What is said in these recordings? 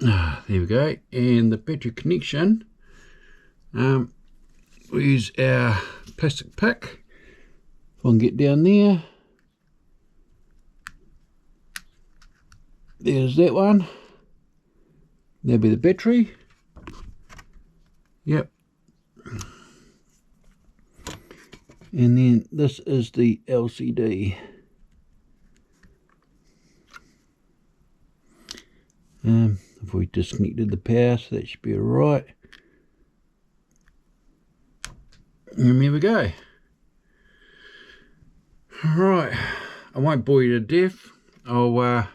There we go. And the battery connection, we use our plastic pick. If I can get down there, there's that one. That'll be the battery. Yep. And then this is the LCD. If we disconnected the power, so that should be alright. And there we go. Alright, I won't bore you to death. I'll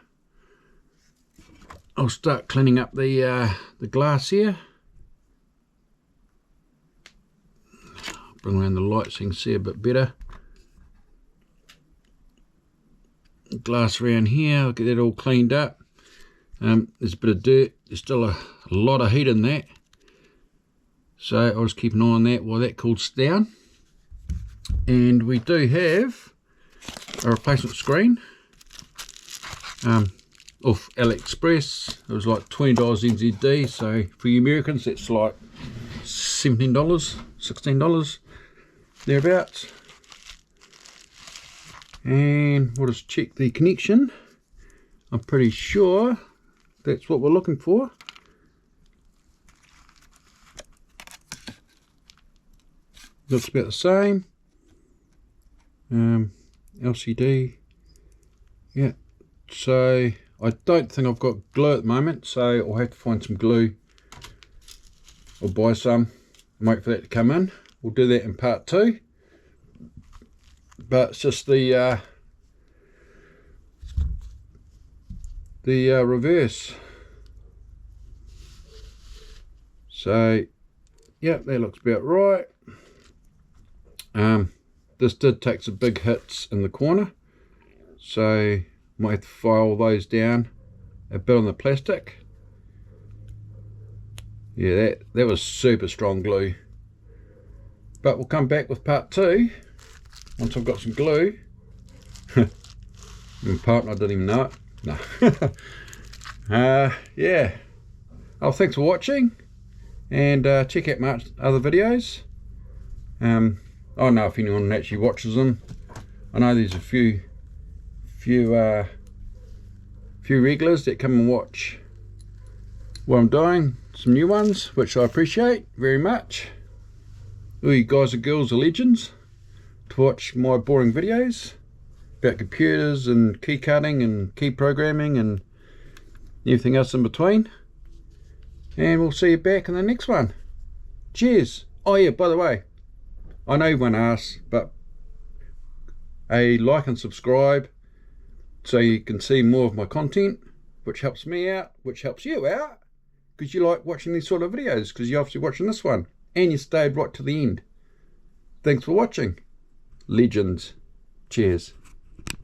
start cleaning up the glass here. Bring around the light so you can see a bit better. Glass around here, I'll get that all cleaned up. There's a bit of dirt, there's still a lot of heat in that. So I'll just keep an eye on that while that cools down. And we do have a replacement screen off AliExpress. It was like $20 NZD, so for you Americans that's like $17, $16 thereabouts. And we'll just check the connection. I'm pretty sure that's what we're looking for. Looks about the same. LCD. Yeah. So I don't think I've got glue at the moment, so I'll have to find some glue or buy some and wait for that to come in. We'll do that in part 2. But it's just the reverse. So yeah, that looks about right. This did take some big hits in the corner, so might have to file those down a bit on the plastic. Yeah, that was super strong glue. But we'll come back with part 2 once I've got some glue. My partner didn't even know it. No. Yeah. Oh, thanks for watching, and check out my other videos. I don't know if anyone actually watches them. I know there's a few regulars that come and watch what I'm doing, some new ones, which I appreciate very much. All you guys and girls are legends to watch my boring videos about computers and key cutting and key programming and everything else in between. And we'll see you back in the next one. Cheers. Oh yeah, by the way, I know everyone asks, but a like and subscribe so you can see more of my content, which helps me out, which helps you out, because you like watching these sort of videos, because you're obviously watching this one and you stayed right to the end. Thanks for watching. Legends. Cheers.